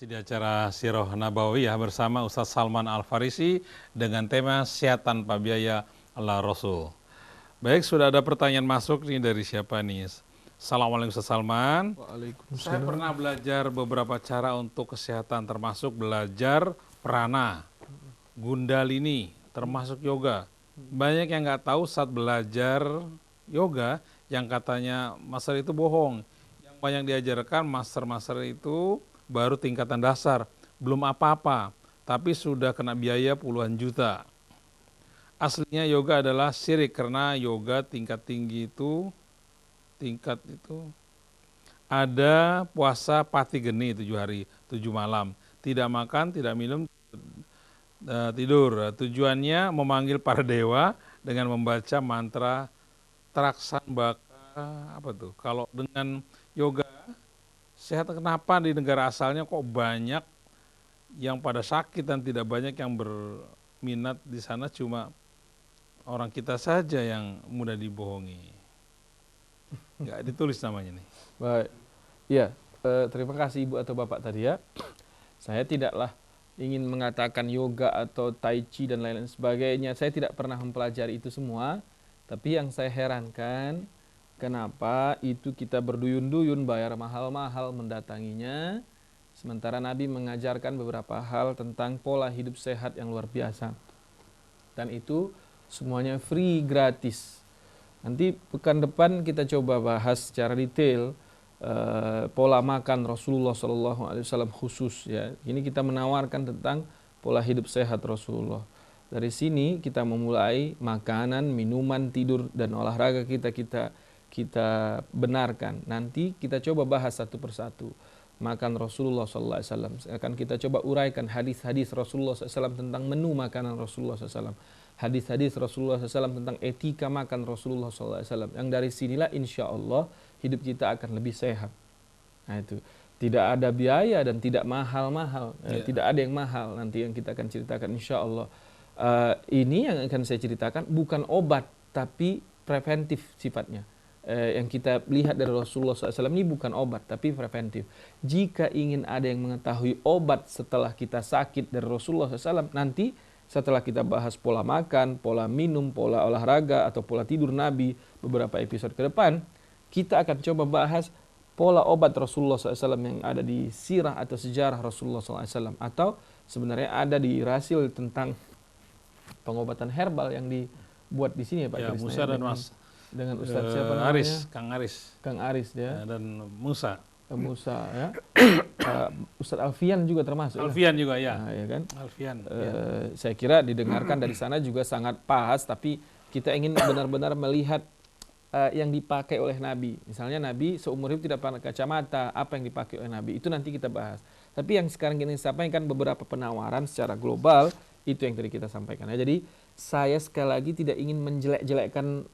Masih di acara Sirah Nabawiyah bersama Ustaz Salman Al-Farisi dengan tema Sehat Tanpa Biaya ala Rasul. Baik, sudah ada pertanyaan masuk nih dari siapa nih? Assalamualaikum Ustaz Salman. Waalaikumsalam. Saya pernah belajar beberapa cara untuk kesehatan, termasuk belajar prana, gundalini, termasuk yoga. Banyak yang nggak tahu saat belajar yoga yang katanya master itu bohong. Yang banyak diajarkan master-master itu baru tingkatan dasar, belum apa-apa, tapi sudah kena biaya puluhan juta. Aslinya yoga adalah syirik karena yoga tingkat tinggi itu, ada puasa pati geni 7 hari, 7 malam. Tidak makan, tidak minum, tidur. Tujuannya memanggil para dewa dengan membaca mantra Traksan Baka, apa tuh? Kalau dengan yoga sehat, kenapa di negara asalnya kok banyak yang pada sakit dan tidak banyak yang berminat di sana, cuma orang kita saja yang mudah dibohongi. Nggak ditulis namanya nih. Baik. Ya, terima kasih Ibu atau Bapak tadi ya. Saya tidaklah ingin mengatakan yoga atau tai chi dan lain-lain sebagainya. Saya tidak pernah mempelajari itu semua. Tapi yang saya herankan, kenapa itu kita berduyun-duyun bayar mahal-mahal mendatanginya, sementara Nabi mengajarkan beberapa hal tentang pola hidup sehat yang luar biasa. Dan itu semuanya free, gratis. Nanti pekan depan kita coba bahas secara detail pola makan Rasulullah SAW khusus ya. Ini kita menawarkan tentang pola hidup sehat Rasulullah. Dari sini kita memulai makanan, minuman, tidur dan olahraga kita benarkan. Nanti kita coba bahas satu persatu. Makan Rasulullah SAW. Akan kita coba uraikan hadis-hadis Rasulullah SAW tentang menu makanan Rasulullah SAW. Hadis-hadis Rasulullah SAW tentang etika makan Rasulullah SAW. Yang dari sinilah insya Allah hidup kita akan lebih sehat. Nah itu. Tidak ada biaya dan tidak mahal-mahal. Tidak ada yang mahal nanti yang kita akan ceritakan insya Allah. Ini yang akan saya ceritakan bukan obat tapi preventif sifatnya. Yang kita lihat dari Rasulullah SAW ini bukan obat tapi preventif. Jika ingin ada yang mengetahui obat setelah kita sakit dari Rasulullah SAW, nanti setelah kita bahas pola makan, pola minum, pola olahraga atau pola tidur Nabi beberapa episode ke depan, kita akan coba bahas pola obat Rasulullah SAW yang ada di sirah atau sejarah Rasulullah SAW, atau sebenarnya ada di rasil tentang pengobatan herbal yang dibuat di sini ya Pak Krisna. Musa dan Mas. Dengan Ustadz siapa namanya? Kang Aris ya. Dan Musa ya. Ustadz Alfian juga termasuk. Alfian juga ya. Nah, ya kan? Alfian. Saya kira didengarkan dari sana juga sangat pas, tapi kita ingin benar-benar melihat yang dipakai oleh Nabi. Misalnya Nabi seumur hidup tidak pakai kacamata, apa yang dipakai oleh Nabi? Itu nanti kita bahas. Tapi yang sekarang ini sampaikan beberapa penawaran secara global, itu yang tadi kita sampaikan. Ya, jadi saya sekali lagi tidak ingin menjelek-jelekkan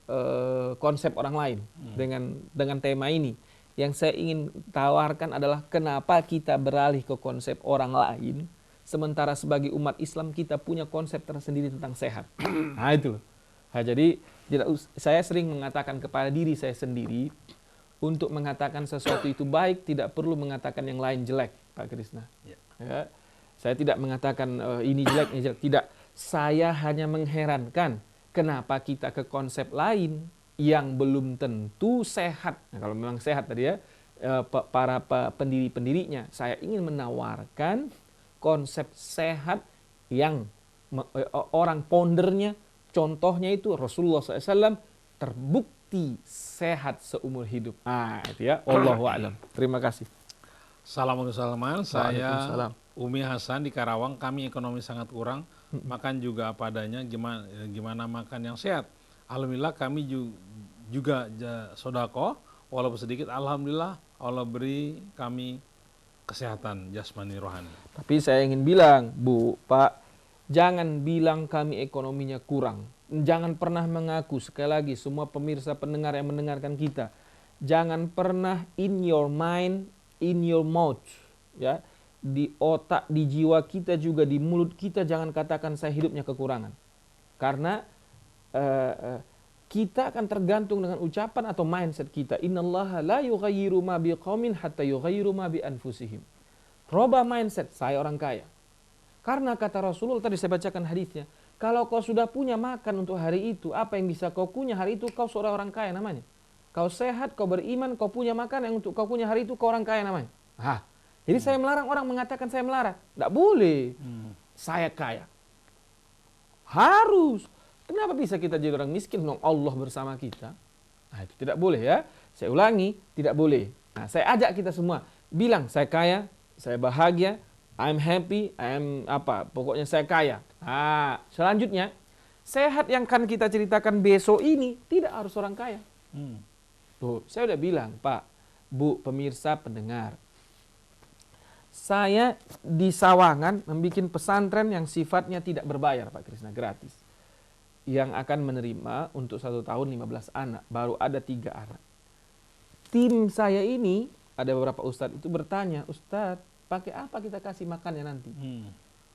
konsep orang lain dengan tema ini. Yang saya ingin tawarkan adalah kenapa kita beralih ke konsep orang lain, sementara sebagai umat Islam kita punya konsep tersendiri tentang sehat. Nah itu loh. Nah, jadi saya sering mengatakan kepada diri saya sendiri, untuk mengatakan sesuatu itu baik tidak perlu mengatakan yang lain jelek, Pak Krisna. Ya. Saya tidak mengatakan ini jelek, ini jelek. Tidak. Saya hanya mengherankan kenapa kita ke konsep lain yang belum tentu sehat. Nah, kalau memang sehat tadi ya, para pendiri-pendirinya, saya ingin menawarkan konsep sehat yang orang foundernya, contohnya itu Rasulullah SAW, terbukti sehat seumur hidup. Ah, itu ya. Allahu a'lam. Terima kasih. Assalamualaikum Salman. Saya Umi Hasan di Karawang. Kami ekonomi sangat kurang, makan juga apa adanya. Gimana makan yang sehat? Alhamdulillah kami juga sodako, walaupun sedikit. Alhamdulillah Allah beri kami kesehatan jasmani rohani. Tapi saya ingin bilang, Bu, Pak, jangan bilang kami ekonominya kurang. Jangan pernah mengaku, sekali lagi semua pemirsa pendengar yang mendengarkan kita, jangan pernah in your mind, in your mouth, ya, di otak, di jiwa kita juga, di mulut kita, jangan katakan saya hidupnya kekurangan. Karena kita akan tergantung dengan ucapan atau mindset kita. Innallaha la yughayyiru ma biqaumin hatta yughayyiru ma bi anfusihim. Robah mindset, saya orang kaya. Karena kata Rasulullah, tadi saya bacakan hadisnya, kalau kau sudah punya makan untuk hari itu, apa yang bisa kau punya hari itu, kau seorang orang kaya namanya. Kau sehat, kau beriman, kau punya makan yang untuk kau punya hari itu, kau orang kaya namanya. Jadi saya melarang orang mengatakan saya melarat. Tidak boleh. Saya kaya. Harus. Kenapa bisa kita jadi orang miskin? Allah bersama kita. Nah, itu tidak boleh ya. Saya ulangi, tidak boleh. Nah, saya ajak kita semua. Bilang, saya kaya, saya bahagia, I'm happy, pokoknya saya kaya. Selanjutnya, sehat yang akan kita ceritakan besok ini tidak harus orang kaya. Tuh, saya udah bilang, Pak, Bu, pemirsa, pendengar. Saya di Sawangan membuat pesantren yang sifatnya tidak berbayar, Pak Krisna, gratis. Yang akan menerima untuk 1 tahun 15 anak, baru ada 3 anak. Tim saya ini, ada beberapa ustadz itu bertanya, Ustadz, pakai apa kita kasih makannya nanti?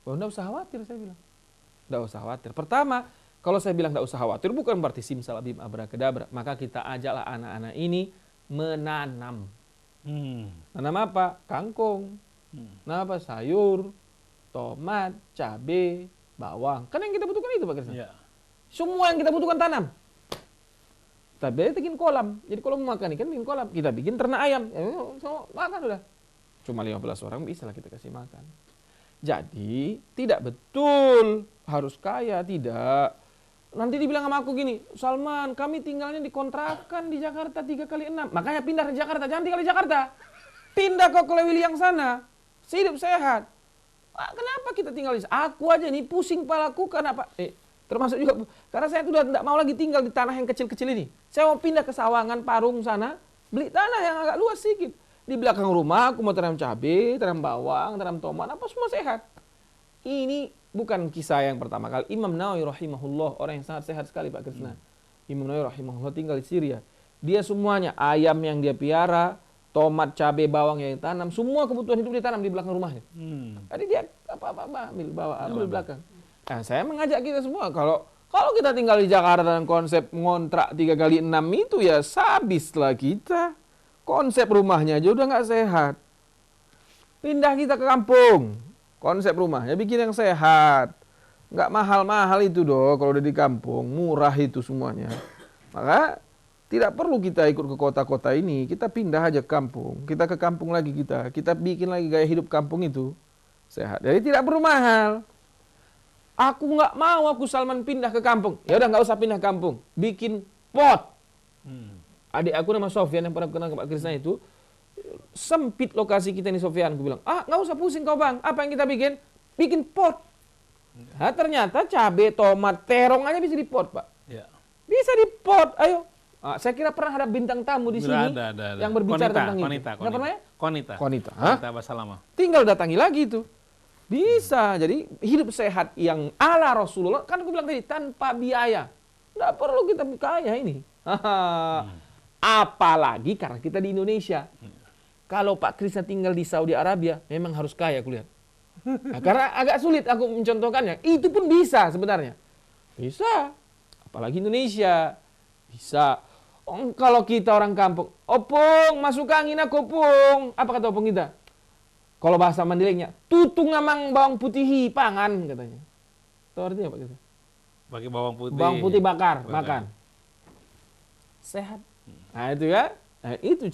Enggak usah khawatir, saya bilang. Enggak usah khawatir. Pertama, kalau saya bilang enggak usah khawatir, bukan berarti simsalabim abrakadabra. Maka kita ajaklah anak-anak ini menanam. Nanam apa? Kangkung. Nanam apa? Sayur, tomat, cabai, bawang. Kan yang kita butuhkan itu, Pak Krisna. Yeah. Semua yang kita butuhkan tanam. Tapi bikin kolam. Jadi kalau mau makan ikan, bikin kolam. Kita bikin ternak ayam. Makan sudah. Cuma 15 orang bisa lah kita kasih makan. Jadi tidak betul harus kaya, tidak. Nanti dibilang sama aku gini, Salman, kami tinggalnya di kontrakan di Jakarta 3x6. Makanya pindah ke Jakarta, jangan tinggal di Jakarta. Pindah ke Kolewili yang sana. Hidup sehat. Kenapa kita tinggal di sana? Aku aja nih pusing palaku kenapa? Termasuk juga karena saya sudah tidak mau lagi tinggal di tanah yang kecil-kecil ini. Saya mau pindah ke Sawangan, Parung sana, beli tanah yang agak luas sedikit. Di belakang rumah aku mau tanam cabai, tanam bawang, tanam tomat, apa semua sehat. Ini bukan kisah yang pertama kali. Imam Nawawi rahimahullah, orang yang sangat sehat sekali Pak Krisna. Imam Nawawi rahimahullah tinggal di Syria. Dia semuanya, ayam yang dia piara, tomat, cabai, bawang yang ditanam, semua kebutuhan hidup dia tanam di belakang rumahnya. Jadi dia apa-apa ambil belakang. Nah, saya mengajak kita semua, kalau kita tinggal di Jakarta dengan konsep ngontrak 3x6 itu ya habis lah kita. Konsep rumahnya aja udah nggak sehat. Pindah kita ke kampung. Konsep rumahnya bikin yang sehat. Nggak mahal-mahal itu dong kalau udah di kampung. Murah itu semuanya. Maka tidak perlu kita ikut ke kota-kota ini. Kita pindah aja ke kampung. Kita ke kampung lagi kita. Kita bikin lagi gaya hidup kampung itu sehat. Jadi tidak perlu mahal. Aku nggak mau aku Salman pindah ke kampung. Ya udah nggak usah pindah ke kampung. Bikin pot. Adik aku nama Sofyan yang pernah kenal ke Pak Krisna itu, sempit lokasi kita ini Sofyan. Aku bilang, nggak usah pusing kau bang. Apa yang kita bikin? Bikin pot. Nah, ternyata cabai, tomat, terong aja bisa di pot Pak. Ya. Bisa di pot. Ayo. Saya kira pernah ada bintang tamu di sini ada. yang berbicara tentang itu. Apa namanya? Konita. Konita bahasa lama. Tinggal datangi lagi itu. Bisa. Jadi hidup sehat yang ala Rasulullah. Kan aku bilang tadi tanpa biaya. Nggak perlu kita kaya ini. Apalagi karena kita di Indonesia. Kalau Pak Krisna tinggal di Saudi Arabia, memang harus kaya aku lihat. Nah, karena agak sulit aku mencontohkannya. Itu pun bisa sebenarnya. Bisa. Apalagi Indonesia. Bisa. Kalau kita orang kampung, opung, masuk angin aku opung. Apa kata opung kita? Kalau bahasa Mandailing-nya, tutung ngamang bawang putih pangan katanya. Itu artinya Pak Krisna? Pakai bawang putih. Bawang putih bakar. Makan. Sehat. Nah itu ya. Nah, itu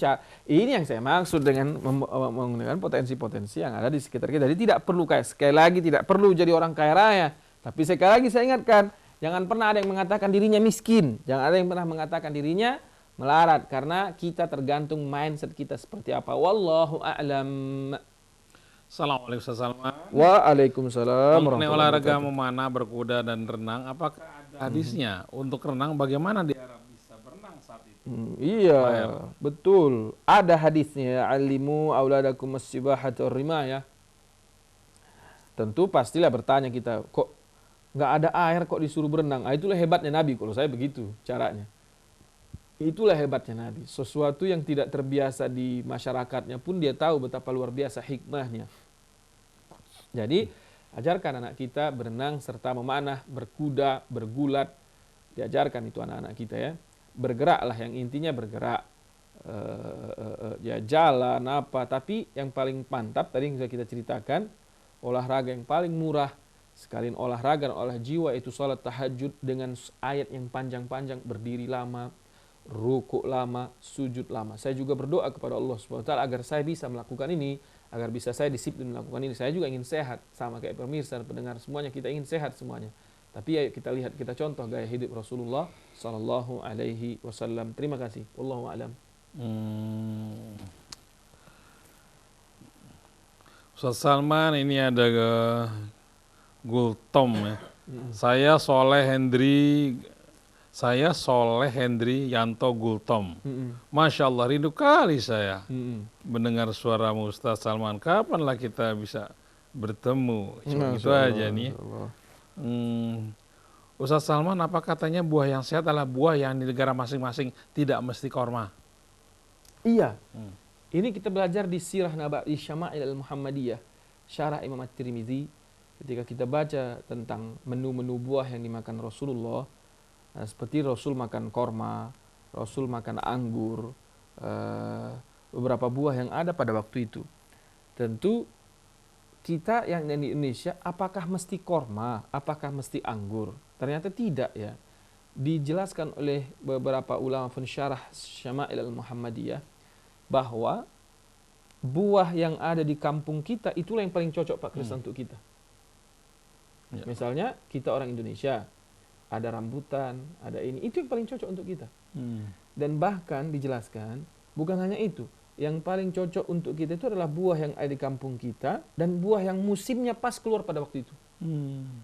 ini yang saya maksud dengan menggunakan potensi-potensi yang ada di sekitar kita. Jadi tidak perlu sekali lagi tidak perlu jadi orang kaya raya. Tapi sekali lagi saya ingatkan, jangan pernah ada yang mengatakan dirinya miskin. Jangan ada yang pernah mengatakan dirinya melarat karena kita tergantung mindset kita seperti apa. Wallahu a'lam. Assalamualaikum Salman. Waalaikumsalam. Mengenai olahraga memanah, berkuda dan renang, apakah ada hadisnya untuk renang bagaimana di Arab bisa berenang saat itu? Iya, betul. Ada hadisnya, alimu auladakum as-sibahata war-rimayah. Tentu pastilah bertanya kita, kok nggak ada air kok disuruh berenang? Itulah hebatnya Nabi, kalau saya begitu caranya. Itulah hebatnya Nabi. Sesuatu yang tidak terbiasa di masyarakatnya pun dia tahu betapa luar biasa hikmahnya. Jadi, ajarkan anak kita berenang serta memanah, berkuda, bergulat. Diajarkan itu anak-anak kita ya. Bergeraklah, yang intinya bergerak. ya jalan apa, tapi yang paling mantap tadi yang sudah kita ceritakan, olahraga yang paling murah sekalian olahraga dan olah jiwa itu salat tahajud dengan ayat yang panjang-panjang, berdiri lama, rukuk lama, sujud lama. Saya juga berdoa kepada Allah SWT agar saya bisa melakukan ini, agar bisa saya disiplin melakukan ini. Saya juga ingin sehat, sama kayak pemirsa dan pendengar semuanya, kita ingin sehat semuanya. Tapi ayo kita lihat, kita contoh gaya hidup Rasulullah Sallallahu Alaihi Wasallam. Terima kasih. Wallahu a'lam. Ustaz Salman, ini ada Gultom ya. Saya Soleh Hendri Yanto Gultom. Masya Allah, rindu kali saya mendengar suaramu Ustaz Salman. Kapanlah kita bisa bertemu? Cuma gitu aja nih. Ustaz Salman, apa katanya buah yang sehat adalah buah yang di negara masing-masing, tidak mesti korma? Iya. Ini kita belajar di Sirah Nabawi Syama'il al-Muhammadiyah, Syarah Imam At-Tirmidzi. Ketika kita baca tentang menu-menu buah yang dimakan Rasulullah, seperti Rasul makan korma, Rasul makan anggur, beberapa buah yang ada pada waktu itu. Tentu kita yang di Indonesia, apakah mesti korma, apakah mesti anggur? Ternyata tidak ya. Dijelaskan oleh beberapa ulama pensyarah Syama'il al-Muhammadiyah bahwa buah yang ada di kampung kita itulah yang paling cocok Pak Kris untuk kita. Ya. Misalnya kita orang Indonesia, ada rambutan, ada ini, itu yang paling cocok untuk kita. Dan bahkan dijelaskan, bukan hanya itu, yang paling cocok untuk kita itu adalah buah yang ada di kampung kita dan buah yang musimnya pas keluar pada waktu itu.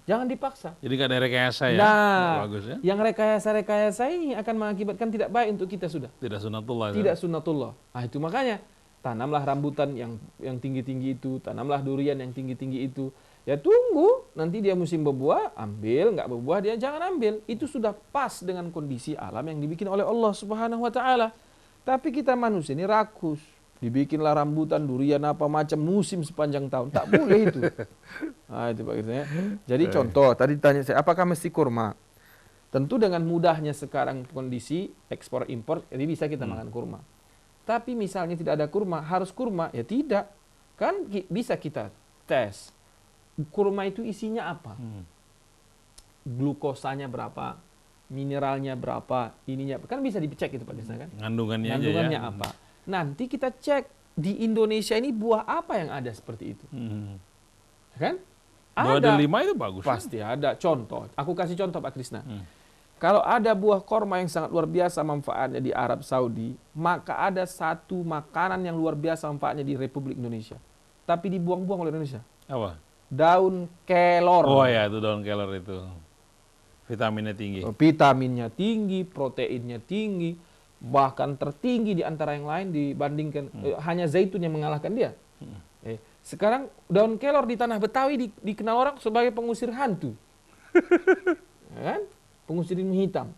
Jangan dipaksa. Jadi nggak ada rekayasa ya? Nah, bagus ya? Yang rekayasa-rekayasa ini akan mengakibatkan tidak baik untuk kita sudah. Tidak sunatullah. Tidak sunatullah. Nah itu makanya tanamlah rambutan yang tinggi-tinggi itu, tanamlah durian yang tinggi-tinggi itu. Ya tunggu, nanti dia musim berbuah, ambil, nggak berbuah dia jangan ambil. Itu sudah pas dengan kondisi alam yang dibikin oleh Allah Subhanahu wa taala. Tapi kita manusia ini rakus. Dibikinlah rambutan, durian apa macam musim sepanjang tahun. Tak boleh itu. Nah, itu Pak Kirsa. Jadi contoh, tadi tanya saya, apakah mesti kurma? Tentu dengan mudahnya sekarang kondisi ekspor impor, jadi bisa kita makan kurma. Tapi misalnya tidak ada kurma, harus kurma? Ya tidak. Kan bisa kita tes. Kurma itu isinya apa? Glukosanya berapa? Mineralnya berapa? Ininya kan bisa dicek itu Pak Kirsa kan? Kandungannya ya. Apa? Nanti kita cek di Indonesia ini buah apa yang ada seperti itu. Kan? Ada 5 itu bagus. Pasti ada. Contoh, aku kasih contoh Pak Krisna. Kalau ada buah korma yang sangat luar biasa manfaatnya di Arab Saudi, maka ada satu makanan yang luar biasa manfaatnya di Republik Indonesia. Tapi dibuang-buang oleh Indonesia. Apa? Daun kelor. Oh ya, itu daun kelor itu. Vitaminnya tinggi. Vitaminnya tinggi, proteinnya tinggi. Bahkan tertinggi di antara yang lain dibandingkan hanya zaitun yang mengalahkan dia. Sekarang daun kelor di tanah Betawi dikenal orang sebagai pengusir hantu. Kan? Pengusir ilmu hitam.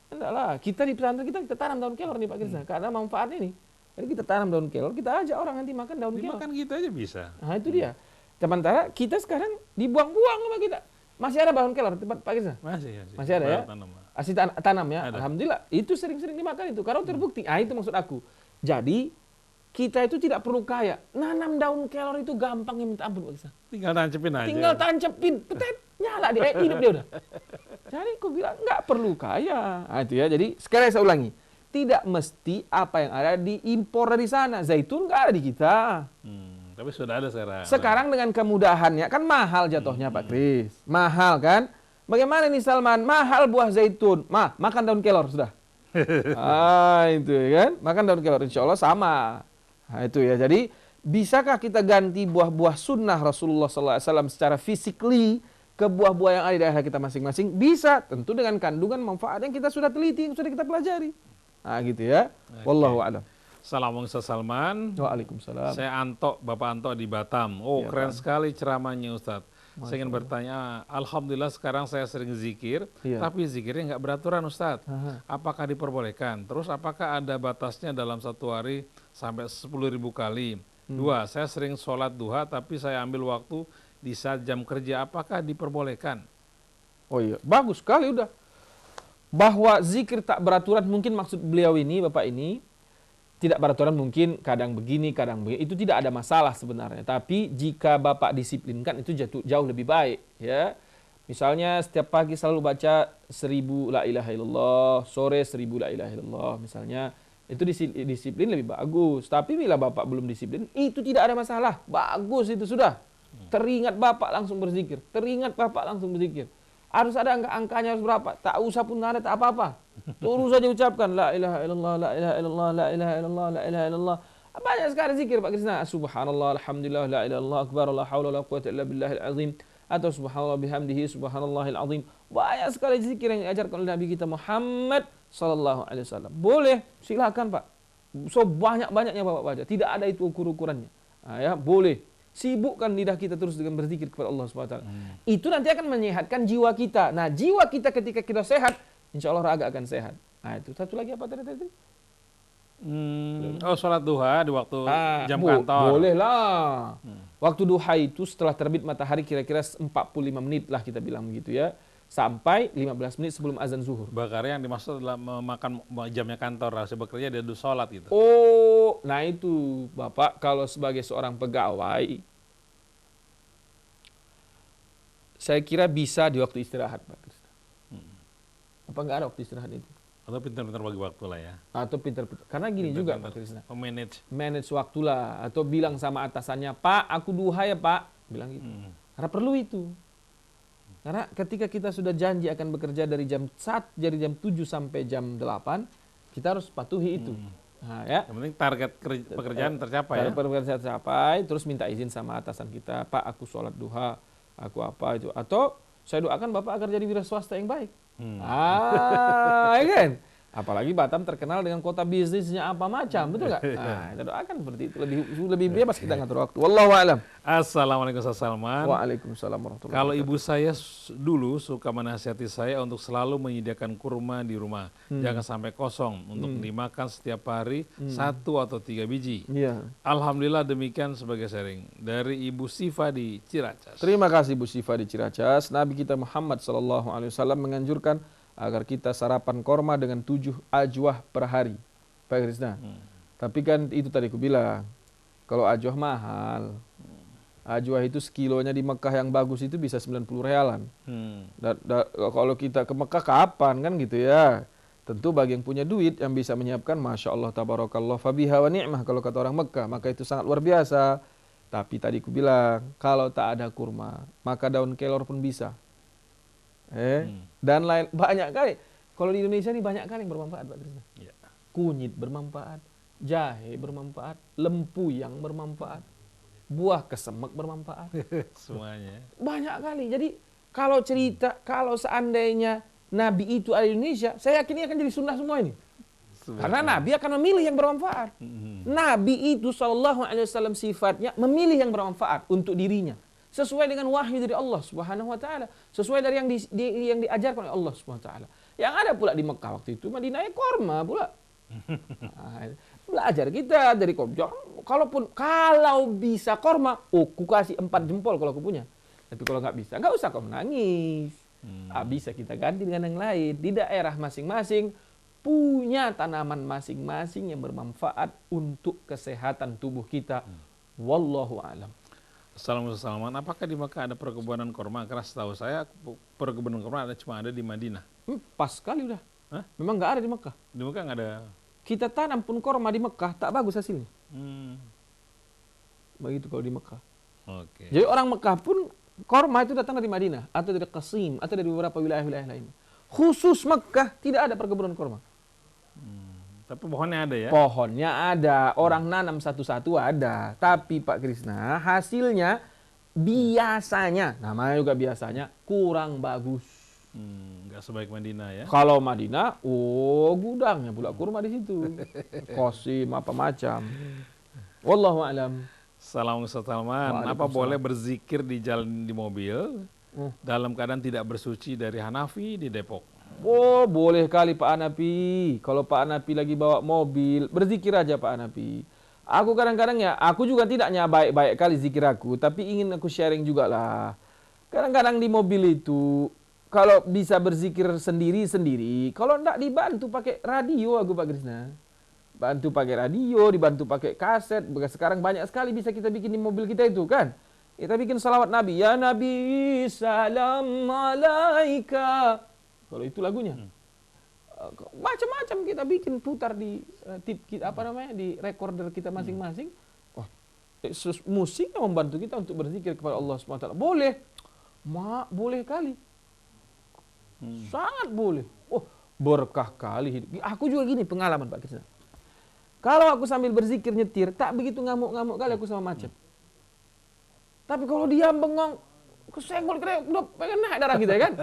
Enggak lah, kita di pesantren kita tanam daun kelor nih Pak Kirsa, karena manfaatnya ini. Jadi kita tanam daun kelor, kita ajak orang nanti makan daun kelor. Makan kita aja bisa. Nah itu dia. Sementara kita sekarang dibuang-buang sama kita. Masih ada daun kelor tempat Pak Kirsa? Masih ada ya? Asli tanam ya, ada. Alhamdulillah. Itu sering-sering dimakan itu, karena terbukti. Ah itu maksud aku. Jadi kita itu tidak perlu kaya. Nanam daun kelor itu gampang yang minta ampun Pak Kirsa. Tinggal tancepin aja. Tinggal tancepin, nyala dia, hidup dia udah. Jadi aku bilang nggak perlu kaya. Nah, itu ya. Jadi sekali saya ulangi, tidak mesti apa yang ada diimpor dari sana. Zaitun nggak ada di kita. Tapi sudah ada sekarang dengan kemudahannya kan mahal jatuhnya Pak Kris. Mahal kan? Bagaimana nih Salman? Mahal buah zaitun. Makan daun kelor sudah. Itu ya kan? Makan daun kelor insya Allah sama. Nah, itu ya. Jadi bisakah kita ganti buah-buah sunnah Rasulullah SAW secara physically ke buah-buah yang ada di daerah kita masing-masing? Bisa. Tentu dengan kandungan manfaat yang kita sudah teliti, yang sudah kita pelajari. Nah gitu ya. Wallahu a'lam. Assalamualaikum Ustaz Salman. Waalaikumsalam. Saya Anto, Bapak Anto di Batam. Oh ya, keren sekali ceramahnya Ustaz. Saya ingin bertanya, Alhamdulillah sekarang saya sering zikir, tapi zikirnya nggak beraturan Ustaz. Apakah diperbolehkan? Terus apakah ada batasnya dalam satu hari sampai 10.000 kali? 2, saya sering sholat duha tapi saya ambil waktu di saat jam kerja. Apakah diperbolehkan? Oh iya, bagus sekali udah. Bahwa zikir tak beraturan mungkin maksud beliau ini, Bapak ini, tidak peraturan mungkin kadang begini, kadang begini. Itu tidak ada masalah sebenarnya. Tapi jika Bapak disiplinkan itu jauh lebih baik. Ya, misalnya setiap pagi selalu baca 1000 la ilaha illallah, sore 1000 la ilaha illallah misalnya. Itu disiplin lebih bagus. Tapi bila Bapak belum disiplin, itu tidak ada masalah. Bagus itu sudah. Teringat Bapak langsung berzikir. Teringat Bapak langsung berzikir. Harus ada angka-angkanya harus berapa. Tak usah pun ada tak apa-apa. Terus saja ucapkan la ilaha illallah, la ilaha illallah, la ilaha illallah, la ilaha illallah. Banyak sekali zikir Pak Krisna. Subhanallah, alhamdulillah, la ilaha illallah akbar, la haula la quwwata illa billahil azim. Atau subhanallah bihamdihi, subhanallahil azim. Banyak sekali zikir yang diajarkan oleh Nabi kita Muhammad sallallahu alaihi wasallam. Boleh, silakan Pak. So banyak-banyaknya Bapak baca. Tidak ada itu ukur-ukurannya. Ya, boleh. Sibukkan lidah kita terus dengan berzikir kepada Allah Subhanahu wa taala. Itu nanti akan menyehatkan jiwa kita. Nah, jiwa kita ketika kita sehat, insya Allah raga akan sehat. Nah, itu satu lagi apa tadi? Oh, sholat duha di waktu jam kantor. Boleh lah. Waktu duha itu setelah terbit matahari kira-kira 45 menit lah kita bilang begitu ya. Sampai 15 menit sebelum azan zuhur. Bakar yang dimaksud adalah memakan jamnya kantor, harus bekerja dia dulu sholat gitu. Oh, nah itu Bapak kalau sebagai seorang pegawai, saya kira bisa di waktu istirahat Pak. Apa nggak ada waktu istirahat itu? Atau pintar-pintar bagi waktu lah ya. Atau pintar-pintar. Karena gini juga Pak Krisna. Manage waktu lah. Atau bilang sama atasannya, Pak, aku duha ya Pak. Bilang gitu. Karena perlu itu. Karena ketika kita sudah janji akan bekerja dari jam 7 sampai jam 8, kita harus patuhi itu. Nah, ya. Yang penting target pekerjaan tercapai ya. Pekerjaan tercapai, terus minta izin sama atasan kita, Pak, aku sholat duha, aku apa itu. Atau saya doakan Bapak agar jadi wira swasta yang baik. Ya kan? Apalagi Batam terkenal dengan kota bisnisnya apa macam, betul nggak? Nah, kita doakan seperti itu. Lebih bebas kita ngatur waktu. Wallahu a'lam. Assalamualaikum Ustaz Salman. Waalaikumsalam warahmatullahi Kalau wabarakatuh. ibu saya dulu suka menasihati saya untuk selalu menyediakan kurma di rumah. Jangan sampai kosong untuk dimakan setiap hari 1 atau 3 biji. Iya. Alhamdulillah demikian sebagai sharing dari Ibu Siva di Ciracas. Terima kasih Bu Siva di Ciracas. Nabi kita Muhammad SAW menganjurkan agar kita sarapan korma dengan 7 ajwah per hari. Pak Krisna. Tapi kan itu tadi aku bilang, kalau ajwah mahal. Ajwah itu sekilonya di Mekah yang bagus itu bisa 90 realan. Kalau kita ke Mekah kapan kan gitu ya. Tentu bagi yang punya duit yang bisa menyiapkan, Masya Allah, tabarakallah, fabiha wa ni'mah. Kalau kata orang Mekah, maka itu sangat luar biasa. Tapi tadi aku bilang, kalau tak ada kurma, maka daun kelor pun bisa. Dan lain banyak kali. Kalau di Indonesia ini banyak kali yang bermanfaat, Pak Krisna. Ya. Kunyit bermanfaat, jahe bermanfaat, lempuyang bermanfaat, buah kesemek bermanfaat. Semuanya. Banyak kali. Jadi kalau seandainya Nabi itu ada di Indonesia, saya yakin ini akan jadi sunnah semua ini. Karena Nabi akan memilih yang bermanfaat. Nabi itu SAW sifatnya memilih yang bermanfaat untuk dirinya. Sesuai dengan wahyu dari Allah Subhanahu wa taala, sesuai dari yang diajarkan oleh Allah Subhanahu wa taala. Yang ada pula di Mekah waktu itu Madinah korma pula. Belajar kita dari korma. Kalau bisa korma, ku kasih 4 jempol kalau aku punya. Tapi kalau nggak bisa, nggak usah kau menangis. Bisa kita ganti dengan yang lain. Di daerah masing-masing punya tanaman masing-masing yang bermanfaat untuk kesehatan tubuh kita. Wallahu a'lam. Assalamualaikum. Apakah di Mekah ada perkebunan korma? Karena setahu saya perkebunan korma cuma ada di Madinah. Pas sekali udah. Hah? Memang nggak ada di Mekah. Di Mekah nggak ada. Kita tanam pun korma di Mekah tak bagus hasilnya. Begitu kalau di Mekah. Oke. Jadi orang Mekah pun korma itu datang dari Madinah atau dari Qasim atau dari beberapa wilayah-wilayah lain. Khusus Mekah tidak ada perkebunan korma. Tapi pohonnya ada ya? Pohonnya ada, orang nanam satu-satu ada. Tapi Pak Krisna, hasilnya biasanya, namanya juga biasanya, kurang bagus. Nggak sebaik Madinah ya? Kalau Madinah, gudangnya pula kurma di situ. Qasim apa macam. Wallahu a'lam. Assalamualaikum Ustaz Salman. Apa boleh berzikir di jalan di mobil dalam keadaan tidak bersuci dari Hanafi di Depok? Boleh kali Pak Hanafi. Kalau Pak Hanafi lagi bawa mobil, berzikir aja Pak Hanafi. Aku kadang-kadang aku juga tidaknya baik-baik kali zikir aku, tapi ingin aku sharing juga lah. Kadang-kadang di mobil itu, kalau bisa berzikir sendiri-sendiri, kalau enggak dibantu pakai radio aku Pak Krisna. Bantu pakai radio, dibantu pakai kaset. Sekarang banyak sekali bisa kita bikin di mobil kita itu kan. Kita bikin salawat Nabi. Ya Nabi, salam alaika. Kalau itu lagunya. Macam-macam kita bikin putar di tip kita, di recorder kita masing-masing. Wah, musiknya membantu kita untuk berzikir kepada Allah SWT. Boleh. Boleh kali. Sangat boleh. Oh, berkah kali hidup. Aku juga gini pengalaman Pak Krisna. Kalau aku sambil berzikir nyetir, tak begitu ngamuk-ngamuk kali aku sama macet. Tapi kalau dia bengong, kesenggol kira udah pengen naik darah kita kan.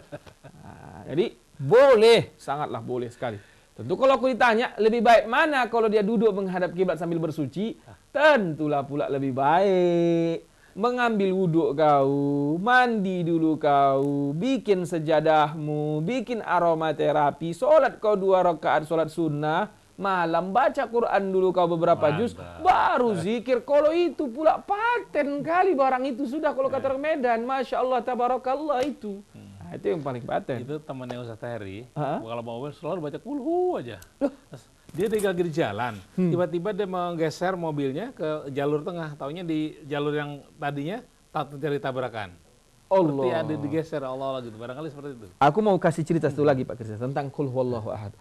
Nah, jadi boleh, sangatlah boleh sekali. Tentu kalau aku ditanya lebih baik mana kalau dia duduk menghadap kiblat sambil bersuci, tentulah pula lebih baik mengambil wuduk kau, mandi dulu kau, bikin sejadahmu, bikin aromaterapi, sholat kau 2 rakaat sholat sunnah, malam baca Quran dulu kau beberapa juz, baru zikir. Kalau itu pula paten kali barang itu sudah kalau kata orang Medan, Masya Allah, Tabarakallah itu. Nah, itu yang paling paten. Itu temannya Ustaz Heri, kalau mau selalu baca kulhu aja. Dia lagi di jalan, tiba-tiba dia menggeser mobilnya ke jalur tengah, taunya di jalur yang tadinya terjadi tabrakan. Seperti ada digeser Allah gitu, barangkali seperti itu. Aku mau kasih cerita satu lagi Pak Krisna tentang Qul Huwallahu Ahad.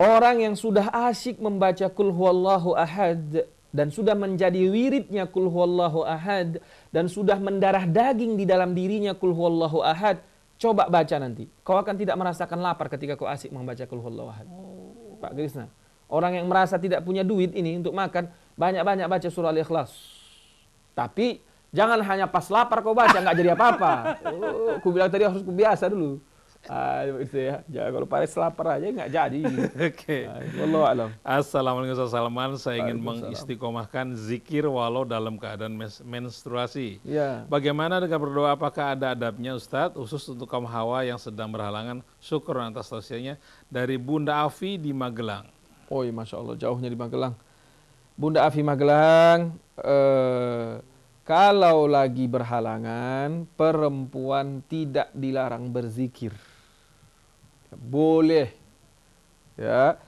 Orang yang sudah asyik membaca Qul Huwallahu Ahad dan sudah menjadi wiridnya Qul Huwallahu Ahad dan sudah mendarah daging di dalam dirinya Qul Huwallahu Ahad, coba baca nanti. Kau akan tidak merasakan lapar ketika kau asyik membaca Qul Huwallahu Ahad. Pak Krisna, orang yang merasa tidak punya duit ini untuk makan, banyak-banyak baca surah Al-Ikhlas. Tapi jangan hanya pas lapar kau baca, nggak jadi apa-apa. Aku bilang tadi harus biasa dulu. Gitu ya. Jangan kalau paris lapar aja nggak jadi. Oke. Wallahu a'lam. Assalamualaikum Ustaz Salman, saya ingin mengistiqomahkan zikir walau dalam keadaan menstruasi. Ya. Bagaimana dengan berdoa, apakah ada adabnya Ustadz, khusus untuk kaum hawa yang sedang berhalangan? Syukur atas tausiahnya dari Bunda Afi di Magelang. Oh iya, Masya Allah, jauhnya di Magelang. Bunda Afi Magelang, kalau lagi berhalangan, perempuan tidak dilarang berzikir. Boleh. Ya,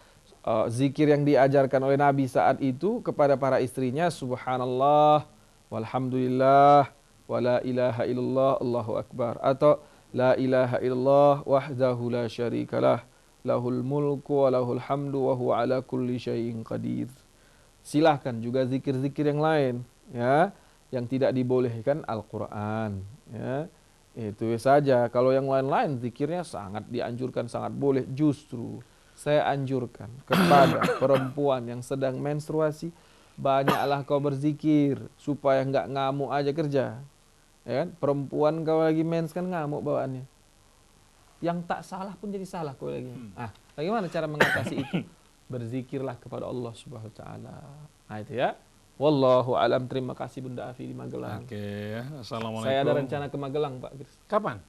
zikir yang diajarkan oleh Nabi saat itu kepada para istrinya, Subhanallah, walhamdulillah, wala ilaha illallah, Allahu Akbar. Atau la ilaha illallah wahdahu la syarikalah, lahul mulku wa lahul hamdu wa huwa ala kulli syai'in qadir. Silahkan juga zikir-zikir yang lain, ya, yang tidak dibolehkan Al-Quran, ya. Itu saja. Kalau yang lain-lain zikirnya sangat dianjurkan, sangat boleh. Justru saya anjurkan kepada perempuan yang sedang menstruasi, banyaklah kau berzikir supaya nggak ngamuk aja kerja, ya kan? Perempuan kau lagi mens kan ngamuk bawaannya. Yang tak salah pun jadi salah kau lagi. Bagaimana cara mengatasi itu? Berzikirlah kepada Allah Subhanahu wa taala. Nah, itu ya. Wallahu alam. Terima kasih Bunda Afi di Magelang. Oke, assalamualaikum. Saya ada rencana ke Magelang, Pak Kris. Kapan?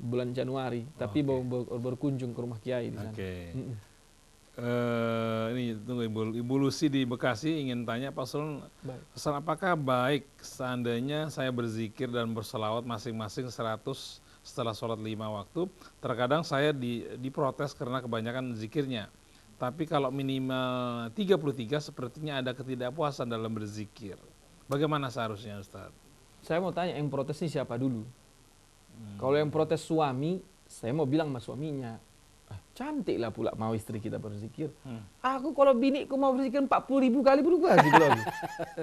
Bulan Januari, tapi mau berkunjung ke rumah Kiai di sana. Ini tunggu Ibu Lucy di Bekasi ingin tanya Pak Sulun, pesan apakah baik seandainya saya berzikir dan berselawat masing-masing 100 setelah sholat 5 waktu, terkadang saya diprotes karena kebanyakan zikirnya. Tapi kalau minimal 33 sepertinya ada ketidakpuasan dalam berzikir. Bagaimana seharusnya Ustaz? Saya mau tanya yang protes ini siapa dulu? Kalau yang protes suami, saya mau bilang sama suaminya, cantik lah pula mau istri kita berzikir. Aku kalau biniku mau berzikir 40.000 kali pun gue gitu lagi.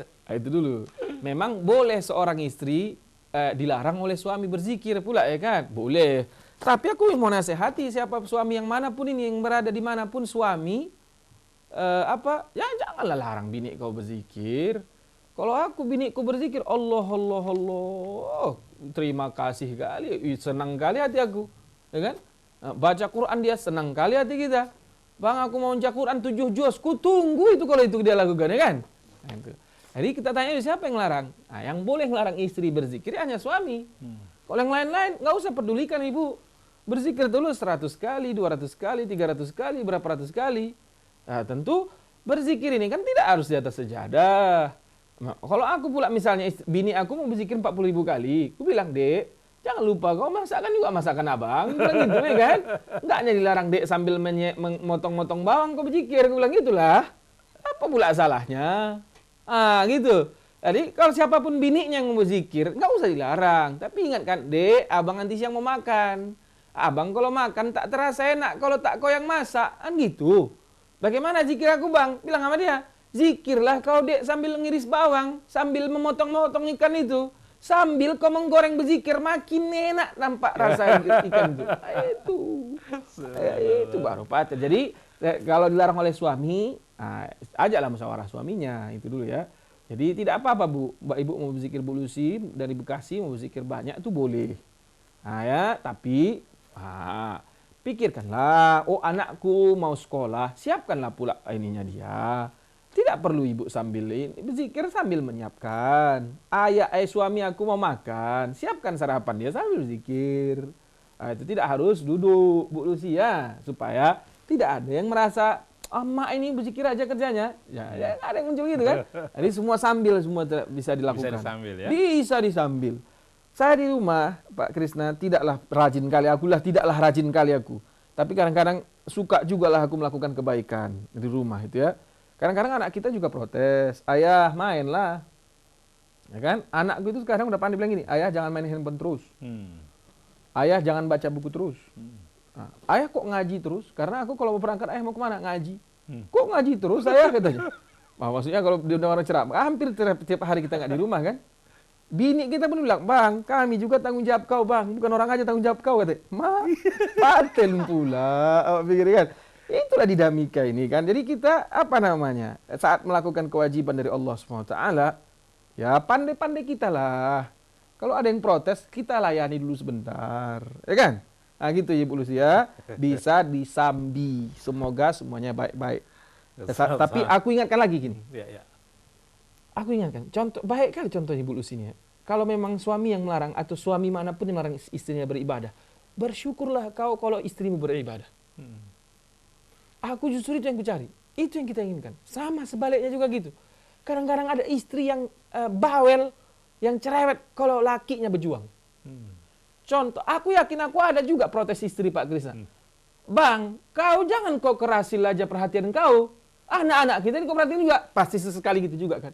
Nah, itu dulu. Memang boleh seorang istri dilarang oleh suami berzikir pula, ya kan? Boleh. Tapi aku mau nasihati siapa suami yang manapun ini, yang berada di manapun suami, ya janganlah larang bini kau berzikir. Kalau aku biniku berzikir, Allah, Allah, Allah, terima kasih kali, senang kali hati aku, ya kan? Baca Quran dia senang kali hati kita. Bang, aku mau baca Quran 7 juz, ku tunggu itu kalau itu dia lakukan, ya kan? Nah, itu. Jadi kita tanya siapa yang larang? Nah, yang boleh larang istri berzikir hanya suami. Kalau yang lain-lain nggak usah pedulikan ibu. Berzikir dulu 100 kali, 200 kali, 300 kali, berapa ratus kali. Nah, tentu berzikir ini kan tidak harus di atas sejadah. Nah, kalau aku pula misalnya bini aku mau berzikir 40.000 kali, aku bilang, Dek, jangan lupa kau masakan juga masakan abang. Aku bilang gitu, ya kan? Enggaknya dilarang Dek sambil memotong-motong bawang kau berzikir. Aku bilang gitulah. Apa pula salahnya? Ah, gitu. Jadi kalau siapapun bininya yang mau zikir, nggak usah dilarang. Tapi ingatkan, dek, abang nanti siang mau makan. Abang kalau makan tak terasa enak kalau tak kau yang masak. Kan gitu. Bagaimana zikir aku bang? Bilang sama dia, zikirlah kau dek sambil ngiris bawang, sambil memotong-motong ikan itu. Sambil kau menggoreng berzikir, makin enak nampak rasa ikan itu. Itu baru pacar. Jadi kalau dilarang oleh suami, ajaklah musyawarah suaminya, itu dulu ya. Jadi tidak apa-apa Bu, Mbak Ibu mau berzikir Bu Lucy dari Bekasi mau berzikir banyak itu boleh. Nah ya, tapi pikirkanlah, oh anakku mau sekolah, siapkanlah pula ininya dia. Tidak perlu ibu sambil ini, berzikir sambil menyiapkan. Suami aku mau makan, siapkan sarapan dia sambil berzikir. Nah, itu tidak harus duduk Bu Lucy ya, supaya tidak ada yang merasa mak ini berzikir aja kerjanya. Ya, ada yang muncul gitu kan. Jadi semua sambil semua bisa dilakukan. Bisa disambil ya. Bisa disambil. Saya di rumah, Pak Krisna, tidaklah rajin kali aku. Tapi kadang-kadang suka juga lah aku melakukan kebaikan di rumah itu ya. Kadang-kadang anak kita juga protes, ayah mainlah. Ya kan? Anakku itu sekarang udah pandai bilang gini, ayah jangan main handphone terus. Ayah jangan baca buku terus. Ayah kok ngaji terus? Karena aku kalau mau berangkat, ayah mau kemana? Ngaji. Kok ngaji terus ayah katanya? Maksudnya kalau di orang ceramah, hampir tiap hari kita nggak di rumah kan? Bini kita pun bilang, bang, kami juga tanggung jawab kau bang, bukan orang aja tanggung jawab kau katanya. Paten pula, pikir kan? Itulah dinamika ini kan. Jadi kita saat melakukan kewajiban dari Allah SWT, ya pandai-pandai kita lah. Kalau ada yang protes, kita layani dulu sebentar, ya kan? Nah gitu ya Bu Lucy ya, bisa disambi. Semoga semuanya baik-baik. Tapi aku ingatkan lagi gini. Aku ingatkan, baik kali contohnya Bu Lucy ini ya. Kalau memang suami yang melarang atau suami manapun yang melarang istrinya beribadah, bersyukurlah kau kalau istrimu beribadah. Aku justru itu yang kucari. Itu yang kita inginkan. Sama sebaliknya juga gitu. Kadang-kadang ada istri yang bawel, yang cerewet kalau lakinya berjuang. Contoh, aku yakin aku ada juga protes istri Pak Krisna. Bang, kau jangan kau kerasil aja perhatian kau. Anak-anak kita ini kau perhatiin juga. Pasti sesekali gitu juga kan.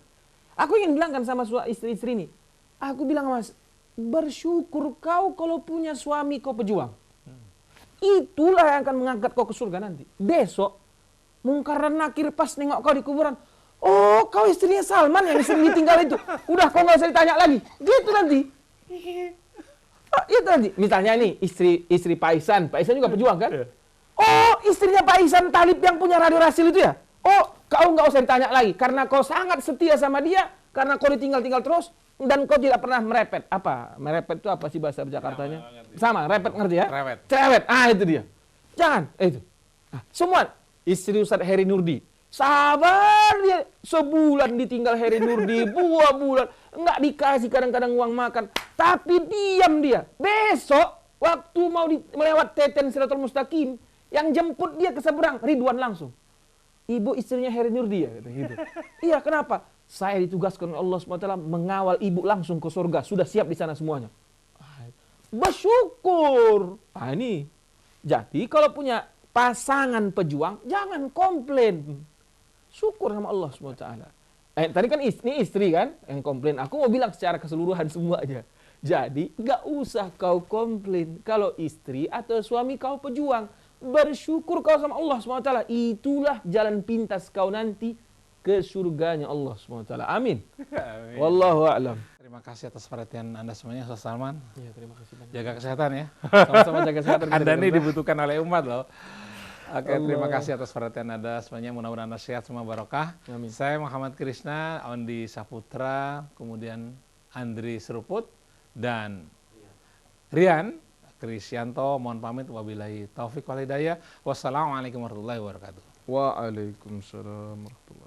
Aku ingin bilangkan sama istri-istri ini. Aku bilang mas, bersyukur kau kalau punya suami kau pejuang. Itulah yang akan mengangkat kau ke surga nanti. Besok, Mungkar dan Nakir pas nengok kau di kuburan. Oh, kau istrinya Salman yang sering ditinggal itu. Udah kau nggak usah ditanya lagi. Gitu nanti. Itu nanti. Misalnya ini istri Pak Ihsan. Pak Ihsan juga pejuang kan? Oh, istrinya Pak Ihsan Talib yang punya Radio Rasil itu ya? Oh, kau nggak usah ditanya lagi. Karena kau sangat setia sama dia. Karena kau ditinggal-tinggal terus. Dan kau tidak pernah merepet. Apa? Merepet itu apa sih bahasa Jakartanya? Sama, repet ngerti ya? Cerewet. Itu dia. Jangan. Itu. Semua. Istri Ustadz Heri Nurdi. Sabar dia. Sebulan ditinggal Heri Nurdi. 2 bulan. Nggak dikasih kadang-kadang uang makan. Tapi diam dia. Besok, waktu mau melewat Teten Siratul Mustaqim, yang jemput dia ke seberang, Ridwan langsung. Ibu istrinya Heri Nurdi ya. Gitu. Iya, kenapa? Saya ditugaskan oleh Allah SWT mengawal ibu langsung ke surga. Sudah siap di sana semuanya. Bersyukur. Ini. Jadi kalau punya pasangan pejuang, jangan komplain. Syukur sama Allah SWT. Tadi kan ini istri kan yang komplain. Aku mau bilang secara keseluruhan semua aja. Jadi gak usah kau komplain. Kalau istri atau suami kau pejuang, bersyukur kau sama Allah SWT. Itulah jalan pintas kau nanti ke surganya Allah SWT. Amin. Wallahu a'lam. Terima kasih atas perhatian Anda semuanya, Ustaz Salman. Ya, terima kasih banyak. Jaga kesehatan ya. Sama-sama jaga kesehatan. Anda ini dibutuhkan oleh umat loh. Oke, terima kasih atas perhatian Anda semuanya. Mudah-mudahan Anda sehat semua, barokah. Amin. Saya Muhammad Krishna, Ondi Saputra, kemudian Andri Seruput, dan Rian Krisyanto. Mohon pamit. Wabillahi taufik wal hidayah. Wassalamualaikum warahmatullahi wabarakatuh. Waalaikumsalam warahmatullahi wabarakatuh.